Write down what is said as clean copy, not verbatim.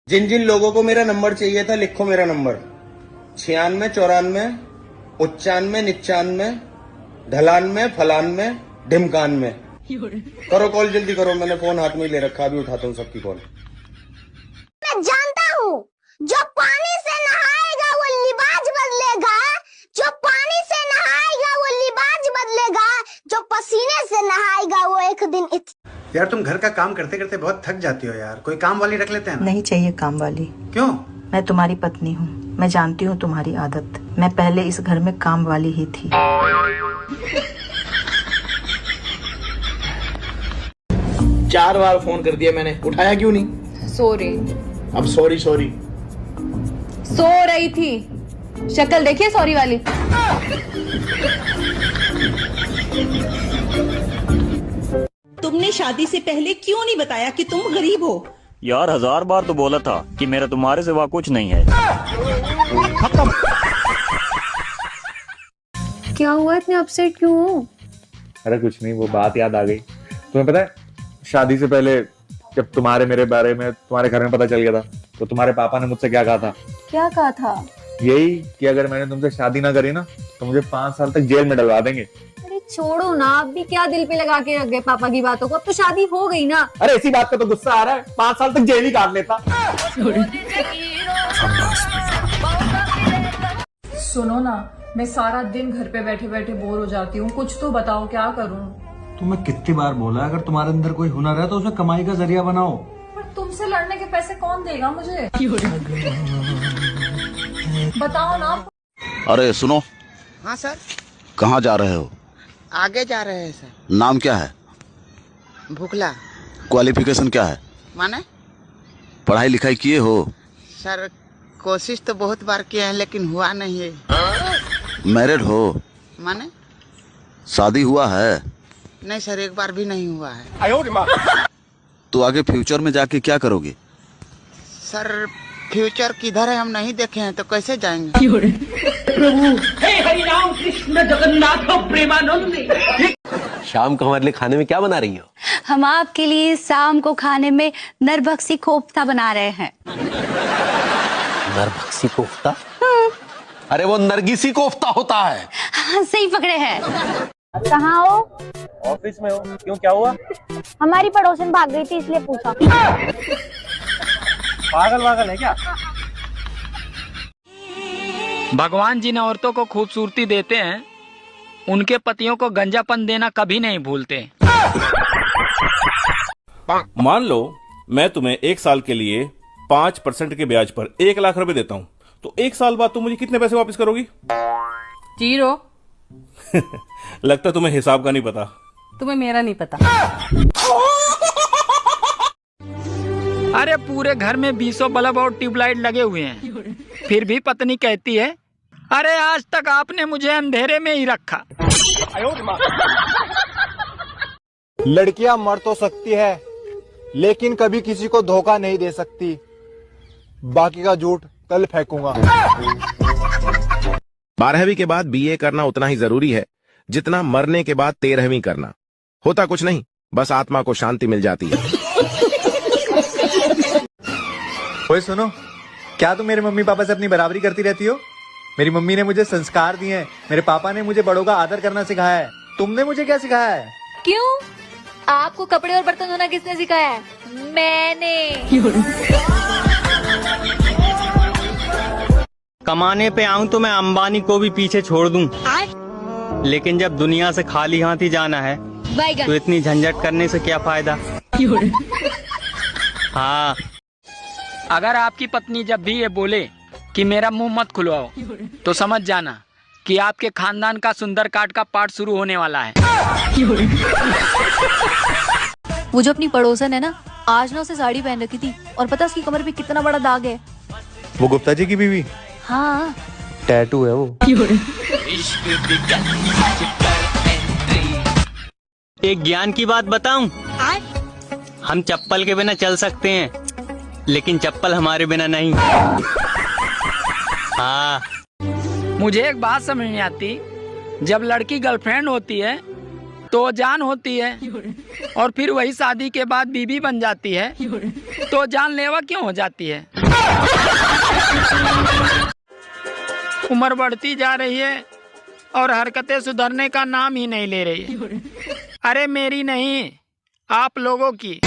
जिन जिन लोगों को मेरा नंबर चाहिए था लिखो मेरा नंबर 96 94 95 99 ढलान में फलान में ढिमकान में। करो कॉल, जल्दी करो, मैंने फोन हाथ में ले रखा, अभी उठाता हूँ सबकी कॉल। मैं जानता हूँ जो पानी से नहाएगा वो लिबास बदलेगा, जो पानी से नहाएगा वो लिबास बदलेगा, जो पसीने से नहाएगा वो एक दिन यार तुम घर का काम करते करते बहुत थक जाती हो यार, कोई काम वाली रख लेते हैं ना? नहीं चाहिए काम वाली। क्यों? मैं तुम्हारी पत्नी हूँ, मैं जानती हूँ तुम्हारी आदत। मैं पहले इस घर में काम वाली ही थी। 4 बार फोन कर दिया मैंने, उठाया क्यों नहीं? सॉरी। अब सॉरी सॉरी सो रही थी, शक्ल देखिए सॉरी वाली। तुमने शादी से पहले क्यों नहीं बताया कि तुम गरीब हो? यार 1000 बार तो बोला था कि मेरा तुम्हारे सिवा कुछ नहीं है। क्या हुआ, इतने अपसेट क्यों हो? अरे कुछ नहीं, वो बात याद आ गई। तुम्हें पता है, शादी से पहले जब तुम्हारे मेरे बारे में तुम्हारे घर में पता चल गया था तो तुम्हारे पापा ने मुझसे क्या कहा था? क्या कहा था? यही कि अगर मैंने तुमसे शादी ना करी ना तो मुझे 5 साल तक जेल में डलवा देंगे। अरे छोड़ो ना, आप भी क्या दिल पे लगा के रख गए पापा की बातों को, अब तो शादी हो गई ना। अरे इसी बात का तो गुस्सा आ रहा है, 5 साल तक जेल ही काट लेता। सुनो ना, मैं सारा दिन घर पे बैठे बैठे बोर हो जाती हूँ, कुछ तो बताओ क्या करूँ? तुम्हें कितनी बार बोला, अगर तुम्हारे अंदर कोई हुनर है तो उसे कमाई का जरिया बनाओ। पर तुमसे लड़ने के पैसे कौन देगा मुझे? बताओ ना। अरे सुनो। हाँ सर। कहाँ जा रहे हो? आगे जा रहे हैं सर। नाम क्या है? भूखला। क्वालिफिकेशन क्या है? माने? पढ़ाई लिखाई किए हो? सर कोशिश तो बहुत बार किए हैं लेकिन हुआ नहीं है। मैरिड हो? माने? शादी हुआ है? नहीं सर, एक बार भी नहीं हुआ है। तो आगे फ्यूचर में जाके क्या करोगे? सर फ्यूचर किधर है हम नहीं देखे हैं तो कैसे जाएंगे? प्रभु हे हरि राम कृष्ण जगन्नाथ प्रेमानंद। शाम को हमारे लिए खाने में क्या बना रही हो? हम आपके लिए शाम को खाने में नरभक्षी कोफ्ता बना रहे हैं। नरभक्षी कोफ्ता? अरे वो नरगिसी कोफ्ता होता है। हाँ, सही पकड़े हैं। कहाँ हो? ऑफिस में हो। क्यों, क्या हुआ? हमारी पड़ोसन भाग गई थी इसलिए पूछा। पागल है क्या? भगवान जिन औरतों को खूबसूरती देते हैं उनके पतियों को गंजापन देना कभी नहीं भूलते। मान लो मैं तुम्हें 1 साल के लिए 5% के ब्याज पर 1 लाख रुपए देता हूँ, तो 1 साल बाद तुम मुझे कितने पैसे वापस करोगी? 0। लगता तुम्हें हिसाब का नहीं पता। तुम्हें मेरा नहीं पता। अरे पूरे घर में 20 बल्ब और ट्यूबलाइट लगे हुए हैं, फिर भी पत्नी कहती है अरे आज तक आपने मुझे अंधेरे में ही रखा। लड़कियां मर तो सकती है लेकिन कभी किसी को धोखा नहीं दे सकती। बाकी का झूठ कल फेंकूंगा। 12वीं के बाद बीए करना उतना ही जरूरी है जितना मरने के बाद 13वीं करना। होता कुछ नहीं, बस आत्मा को शांति मिल जाती है। ओए सुनो, क्या तुम मेरे मम्मी पापा से अपनी बराबरी करती रहती हो? मेरी मम्मी ने मुझे संस्कार दिए हैं, मेरे पापा ने मुझे बड़ों का आदर करना सिखाया है। तुमने मुझे क्या सिखाया है? क्यों? आपको कपड़े और बर्तन धोना किसने सिखाया है? मैंने। कमाने पे आऊं तो मैं अंबानी को भी पीछे छोड़ दूं, लेकिन जब दुनिया से खाली हाथ ही जाना है तो इतनी झंझट करने से क्या फायदा? हाँ। अगर आपकी पत्नी जब भी ये बोले कि मेरा मुंह मत खुलवाओ तो समझ जाना कि आपके खानदान का सुंदरकांड का पार्ट शुरू होने वाला है। वो जो अपनी पड़ोसन है ना, आज ना उसे साड़ी पहन रखी थी और पता उसकी कमर पे कितना बड़ा दाग है? वो गुप्ता जी की बीवी? हाँ, टैटू है वो। एक ज्ञान की बात बताऊं? हम चप्पल के बिना चल सकते हैं लेकिन चप्पल हमारे बिना नहीं। हाँ। मुझे एक बात समझ नहीं आती, जब लड़की गर्लफ्रेंड होती है तो जान होती है, और फिर वही शादी के बाद बीवी बन जाती है, तो जानलेवा क्यों हो जाती है? उम्र बढ़ती जा रही है और हरकतें सुधरने का नाम ही नहीं ले रही है। अरे मेरी नहीं, आप लोगों की।